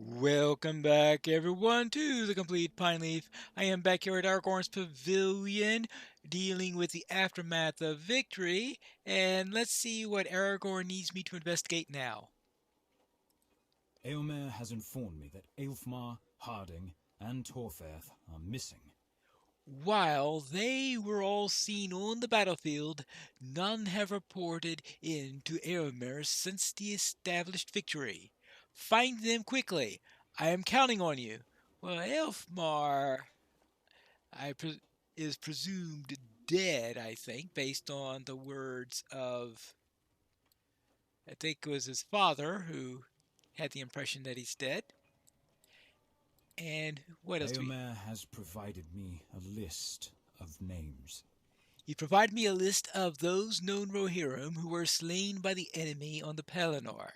Welcome back, everyone, to the Complete Pineleaf. I am back here at Aragorn's Pavilion, dealing with the aftermath of victory, and let's see what Aragorn needs me to investigate now. Eomer has informed me that Aelfmar, Harding, and Torfaith are missing. While they were all seen on the battlefield, none have reported in to Eomer since the established victory. Find them quickly. I am counting on you. Well, Elfmar is presumed dead, I think, based on the words of, I think it was his father who had the impression that he's dead. And what else do we... Eomer has provided me a list of names. He provided me a list of those known Rohirrim who were slain by the enemy on the Pelennor.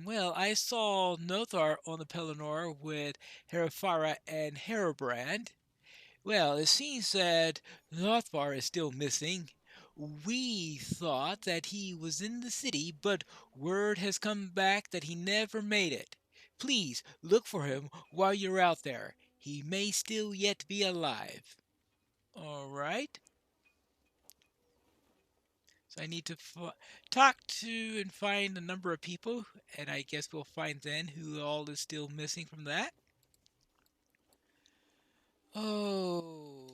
Well, I saw Nothar on the Pelennor with Herefara and Herebrand. Well, it seems that Nothar is still missing. We thought that he was in the city, but word has come back that he never made it. Please look for him while you're out there. He may still yet be alive. All right. So I need to talk to and find a number of people, and I guess we'll find then who all is still missing from that. Oh,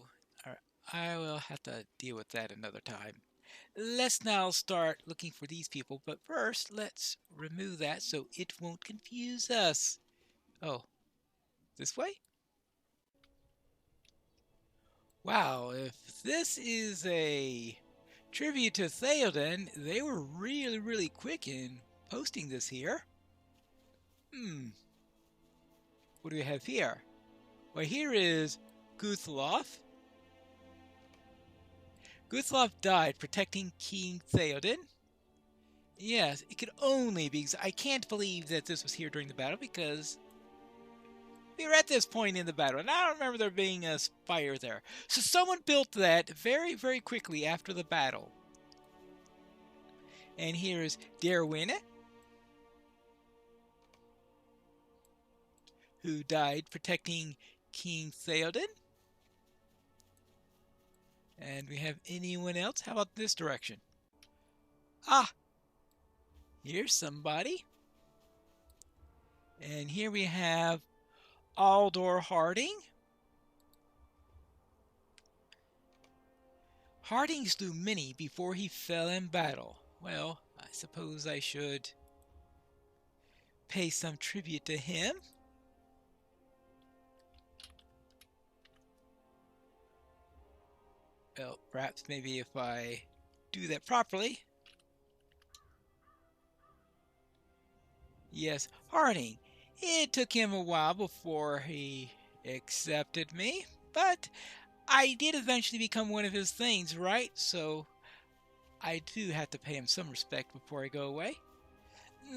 all right. I will have to deal with that another time. Let's now start looking for these people, but first let's remove that so it won't confuse us. Oh, this way? Wow, if this is a tribute to Theoden, they were really quick in posting this here. What do we have here? Well, here is Guthlof. Guthlof died protecting King Theoden. Yes, it could only be... I can't believe that this was here during the battle because we were at this point in the battle, and I don't remember there being a spire there. So someone built that very quickly after the battle. And here is Derwin, who died protecting King Theoden. And we have anyone else? How about this direction? Ah! Here's somebody. And here we have Aldor Harding. Harding slew many before he fell in battle. Well, I suppose I should pay some tribute to him. Well, perhaps maybe if I do that properly. Yes, Harding. It took him a while before he accepted me, but I did eventually become one of his things, right? So I do have to pay him some respect before I go away.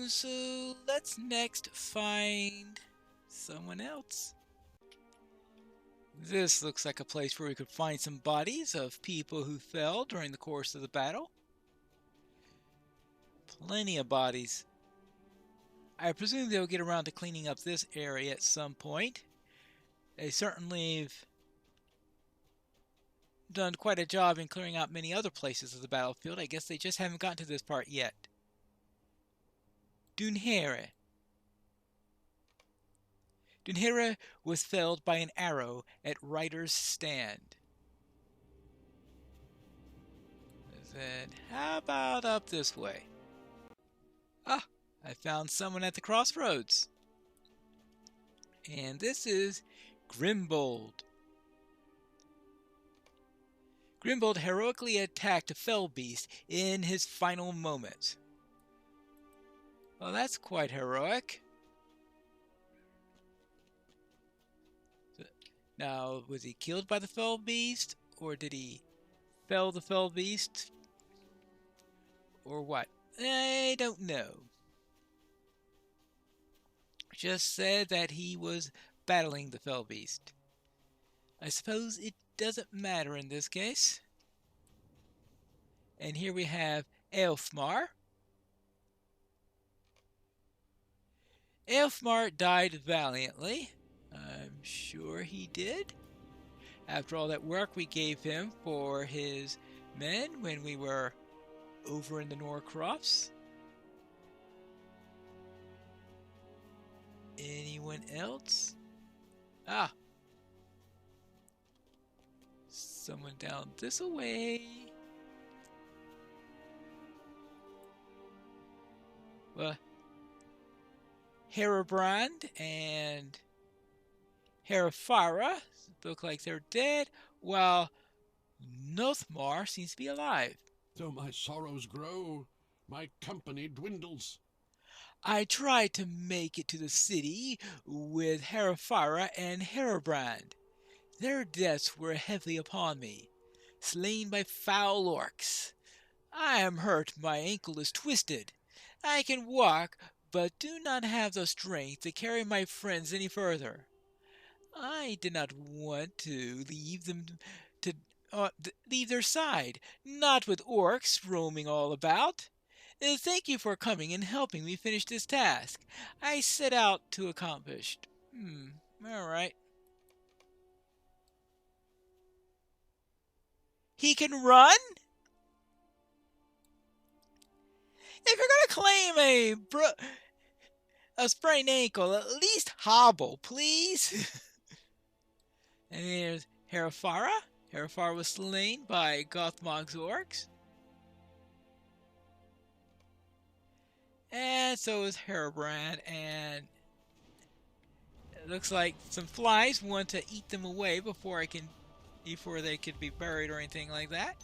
So let's next find someone else. This looks like a place where we could find some bodies of people who fell during the course of the battle. Plenty of bodies. I presume they'll get around to cleaning up this area at some point. They certainly have done quite a job in clearing out many other places of the battlefield. I guess they just haven't gotten to this part yet. Dunhere. Dunhere was felled by an arrow at Ryder's Stand. Then how about up this way? Ah, I found someone at the crossroads. And this is Grimbold. Grimbold heroically attacked a fell beast in his final moments. Well, that's quite heroic. Now, was he killed by the fell beast? Or did he fell the fell beast? Or what? I don't know. Just said that he was battling the fell beast. I suppose it doesn't matter in this case. And here we have Aelfmar. Elfmar died valiantly. I'm sure he did. After all that work we gave him for his men when we were over in the Norcrofts. Anyone else? Ah, someone down this way. Well, Herobrand and Herefara look like they're dead, while Nothmar seems to be alive. Though my sorrows grow, my company dwindles. I tried to make it to the city with Herefara and Herobrand. Their deaths were heavy upon me, slain by foul orcs. I am hurt, my ankle is twisted. I can walk, but do not have the strength to carry my friends any further. I did not want to leave them to leave their side, not with orcs roaming all about. Thank you for coming and helping me finish this task I set out to accomplish. All right. He can run? If you're gonna claim a sprained ankle, at least hobble, please. And here's Herefara. Herefara was slain by Gothmog's orcs. And so is Herobrand, and it looks like some flies want to eat them away before they could be buried or anything like that.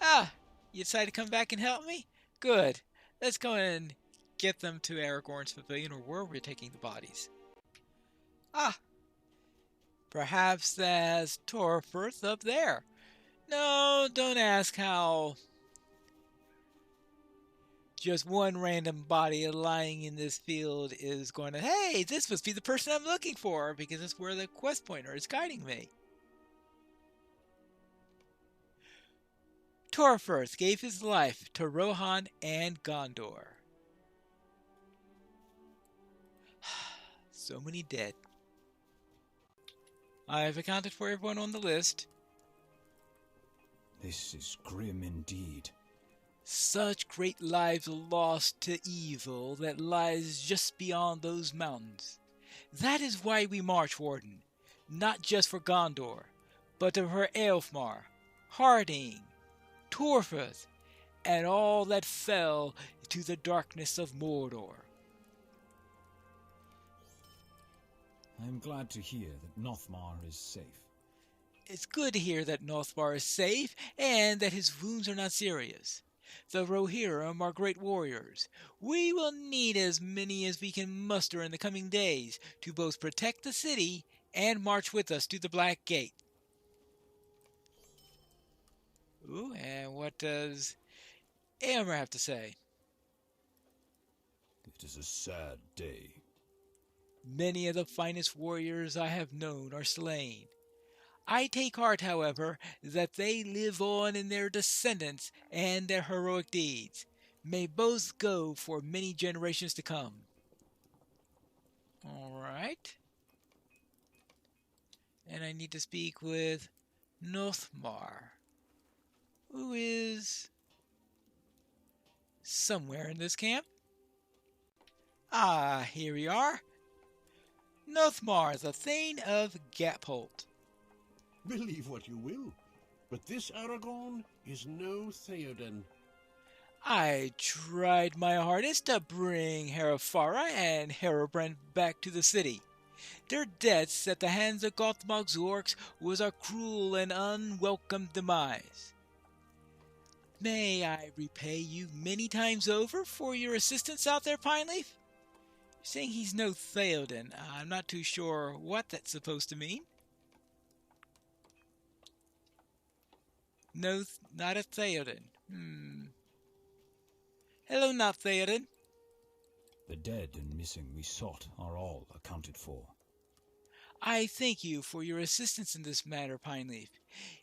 Ah, you decided to come back and help me? Good. Let's go and get them to Aragorn's pavilion, or where we're taking the bodies. Ah, perhaps that's Torfirth up there. No, don't ask how just one random body lying in this field is going to, hey, this must be the person I'm looking for, because it's where the quest pointer is guiding me. Torfirth gave his life to Rohan and Gondor. So many dead. I've accounted for everyone on the list. This is grim indeed. Such great lives lost to evil that lies just beyond those mountains. That is why we march, Warden, not just for Gondor, but for Elfmar, Harding, Torfirth, and all that fell to the darkness of Mordor. I am glad to hear that Nothmar is safe. It's good to hear that Nothmar is safe and that his wounds are not serious. The Rohirrim are great warriors. We will need as many as we can muster in the coming days to both protect the city and march with us to the Black Gate. Ooh, and what does Eomer have to say? It is a sad day. Many of the finest warriors I have known are slain. I take heart, however, that they live on in their descendants and their heroic deeds. May both go for many generations to come. All right. And I need to speak with Nothmar, who is somewhere in this camp. Ah, here we are. Nothmar, the Thane of Gapholt. Believe what you will, but this Aragorn is no Theoden. I tried my hardest to bring Herefara and Herobrand back to the city. Their deaths at the hands of Gothmog's orcs was a cruel and unwelcome demise. May I repay you many times over for your assistance out there, Pineleaf? Saying he's no Theoden, I'm not too sure what that's supposed to mean. No, not a Theoden. Hello, not Theoden. The dead and missing we sought are all accounted for. I thank you for your assistance in this matter, Pineleaf.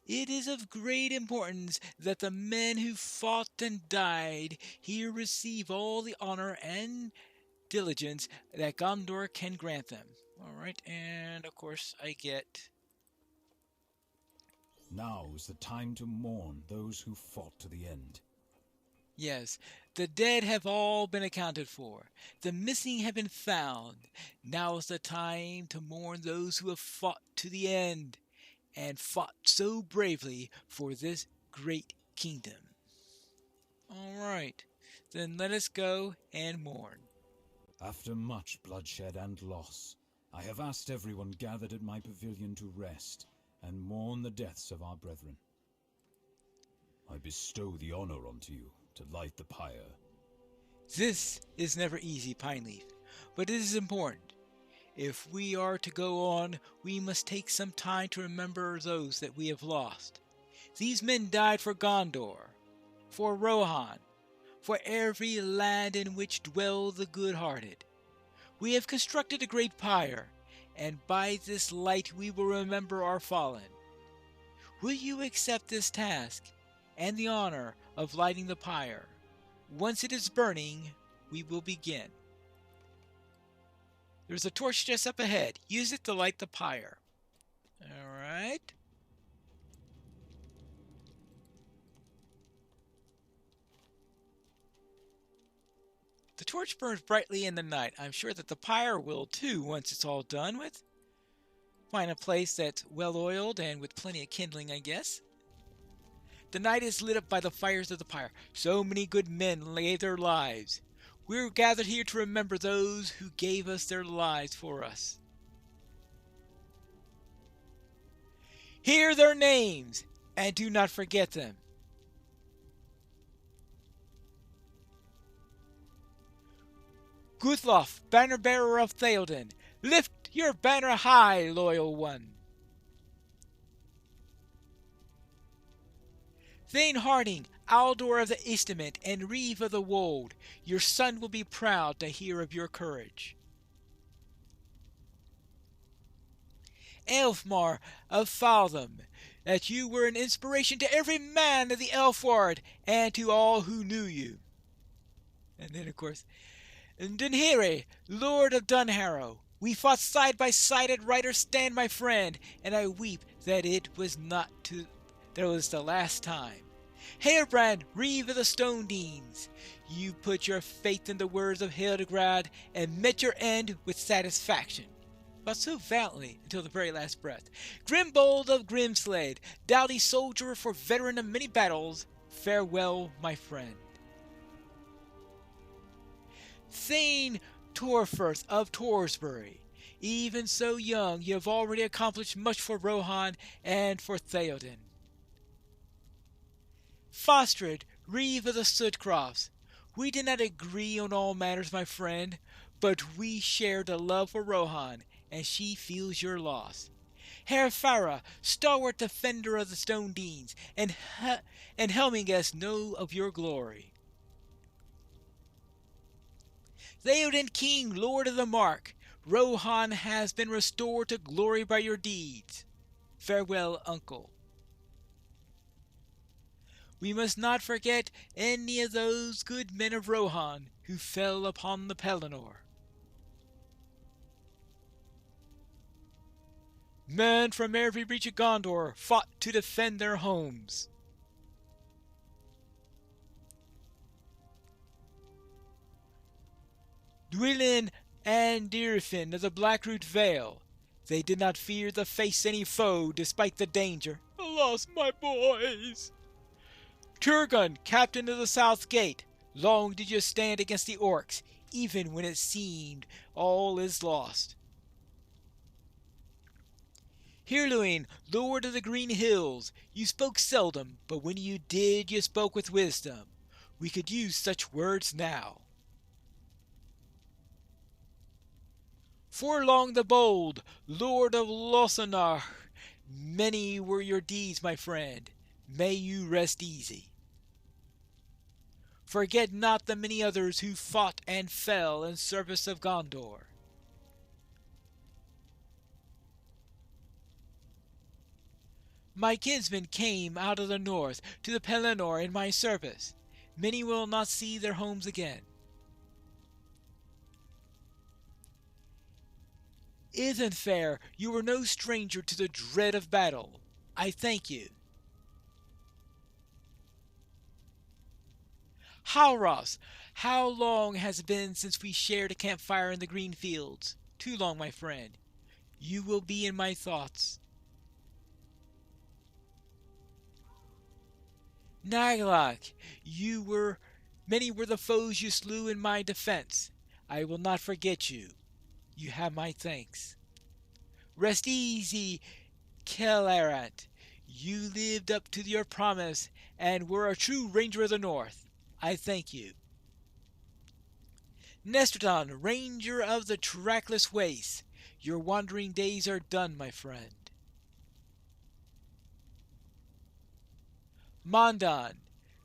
It is of great importance that the men who fought and died here receive all the honor and diligence that Gondor can grant them. Alright, and of course I get... Now is the time to mourn those who fought to the end. Yes, the dead have all been accounted for. The missing have been found. Now is the time to mourn those who have fought to the end, and fought so bravely for this great kingdom. Alright, then let us go and mourn. After much bloodshed and loss, I have asked everyone gathered at my pavilion to rest and mourn the deaths of our brethren. I bestow the honor unto you to light the pyre. This is never easy, Pineleaf, but it is important. If we are to go on, we must take some time to remember those that we have lost. These men died for Gondor, for Rohan, for every land in which dwell the good-hearted. We have constructed a great pyre, and by this light we will remember our fallen. Will you accept this task, and the honor of lighting the pyre? Once it is burning, we will begin. There's a torch just up ahead. Use it to light the pyre. Alright. The torch burns brightly in the night. I'm sure that the pyre will too once it's all done with. Find a place that's well oiled and with plenty of kindling, I guess. The night is lit up by the fires of the pyre. So many good men lay their lives. We're gathered here to remember those who gave us their lives for us. Hear their names, and do not forget them. Guthlof, banner-bearer of Theoden, lift your banner high, loyal one. Thane Harding, Aldor of the Istament, and Reeve of the Wold, your son will be proud to hear of your courage. Elfmar of Faltham, that you were an inspiration to every man of the Elfward and to all who knew you. And then, of course, Dunhiri, Lord of Dunharrow, we fought side by side at Writer's Stand, my friend, and I weep that it was the last time. Hairbrand, Reeve of the Stone Deans, you put your faith in the words of Hildegrad and met your end with satisfaction. Fought so valiantly until the very last breath. Grimbold of Grimslade, doughty soldier for veteran of many battles, farewell, my friend. Thane Torfirth of Torsbury, even so young, you have already accomplished much for Rohan and for Theoden. Fostred, Reeve of the Sootcrofts, we did not agree on all matters, my friend, but we shared a love for Rohan, and she feels your loss. Herr Farah, stalwart defender of the Stone Deans, and Helmingus know of your glory. Theoden King, Lord of the Mark, Rohan has been restored to glory by your deeds. Farewell, uncle. We must not forget any of those good men of Rohan who fell upon the Pelennor. Men from every reach of Gondor fought to defend their homes. Dwylin and Dirfin of the Blackroot Vale, they did not fear to face any foe despite the danger. Alas, my boys! Turgon, captain of the South Gate, long did you stand against the orcs, even when it seemed all is lost. Hirluin, Lord of the Green Hills, you spoke seldom, but when you did, you spoke with wisdom. We could use such words now. Forlong the Bold, Lord of Losanar, many were your deeds, my friend. May you rest easy. Forget not the many others who fought and fell in service of Gondor. My kinsmen came out of the north to the Pelennor in my service. Many will not see their homes again. isn't fair. You are no stranger to the dread of battle. I thank you. Halros, how long has it been since we shared a campfire in the green fields? Too long, my friend. You will be in my thoughts. Nagalak, many were the foes you slew in my defense. I will not forget you. You have my thanks. Rest easy, Kellerant. You lived up to your promise and were a true ranger of the north. I thank you. Nestraton, ranger of the trackless wastes. Your wandering days are done, my friend. Mondan,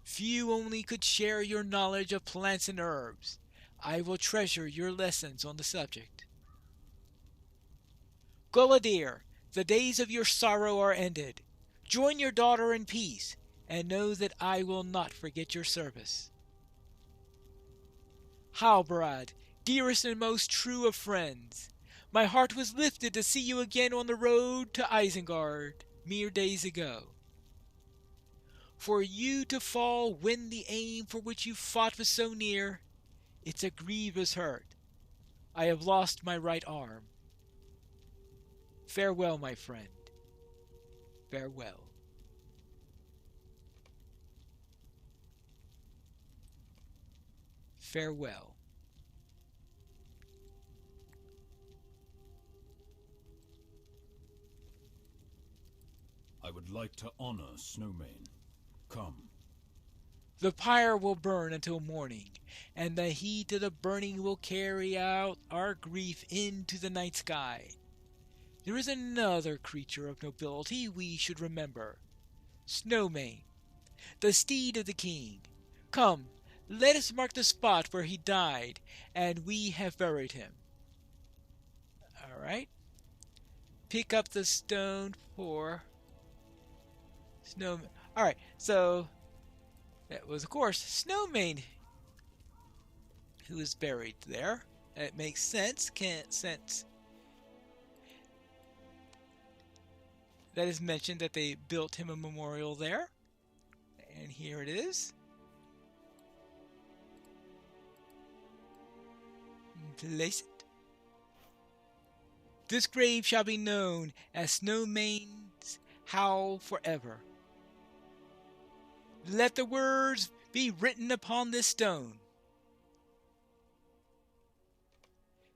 few only could share your knowledge of plants and herbs. I will treasure your lessons on the subject. Guladir, the days of your sorrow are ended. Join your daughter in peace, and know that I will not forget your service. Halbarad, dearest and most true of friends, my heart was lifted to see you again on the road to Isengard mere days ago. For you to fall when the aim for which you fought was so near, it's a grievous hurt. I have lost my right arm. Farewell, my friend. Farewell. Farewell. I would like to honor Snowmane. Come. The pyre will burn until morning, and the heat of the burning will carry out our grief into the night sky. There is another creature of nobility we should remember. Snowmane, the steed of the king. Come, let us mark the spot where he died, and we have buried him. Alright. Pick up the stone for Snowmane. Alright, so that was, of course, Snowmane who is buried there. It makes sense. Can't sense. That is mentioned that they built him a memorial there. And here it is. Place it. This grave shall be known as Snowmane's Howl forever. Let the words be written upon this stone.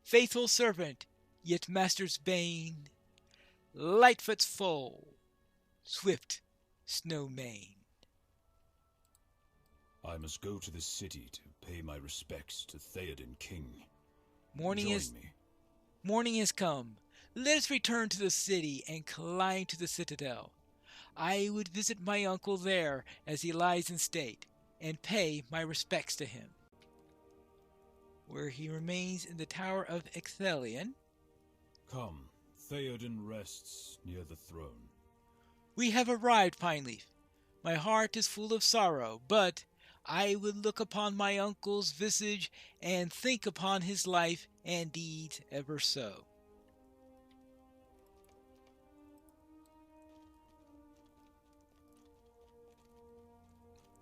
Faithful servant, yet master's bane, Lightfoot's foal, swift Snowmane. I must go to the city to pay my respects to Theoden King. Morning Join me. has come. Let us return to the city and climb to the citadel. I would visit my uncle there as he lies in state, and pay my respects to him, where he remains in the Tower of Ecthelion. Come, Theoden rests near the throne. We have arrived, Pineleaf. My heart is full of sorrow, but I would look upon my uncle's visage and think upon his life and deeds ever so.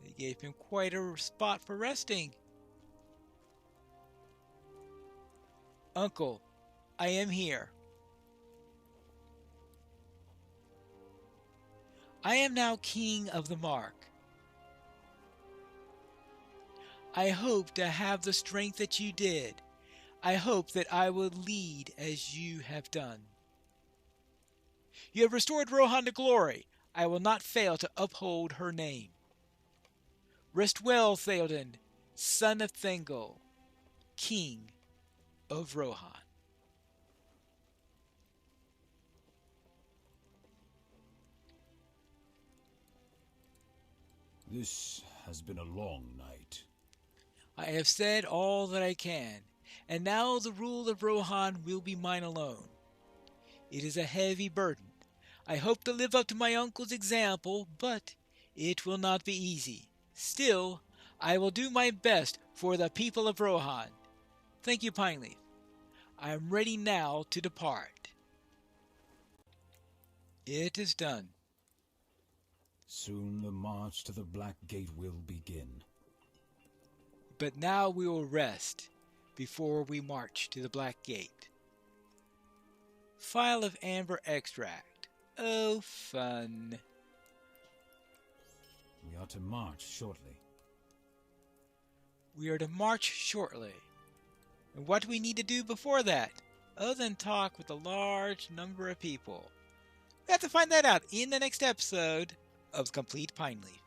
They gave him quite a spot for resting. Uncle, I am here. I am now king of the Mark. I hope to have the strength that you did. I hope that I will lead as you have done. You have restored Rohan to glory. I will not fail to uphold her name. Rest well, Theoden, son of Thengel, king of Rohan. This has been a long night. I have said all that I can, and now the rule of Rohan will be mine alone. It is a heavy burden. I hope to live up to my uncle's example, but it will not be easy. Still, I will do my best for the people of Rohan. Thank you, Pineleaf. I am ready now to depart. It is done. Soon the march to the Black Gate will begin. But now we will rest before we march to the Black Gate. Phial of amber extract. Oh, fun. We are to march shortly. We are to march shortly. And what do we need to do before that? Other than talk with a large number of people. We have to find that out in the next episode of Complete Pineleaf.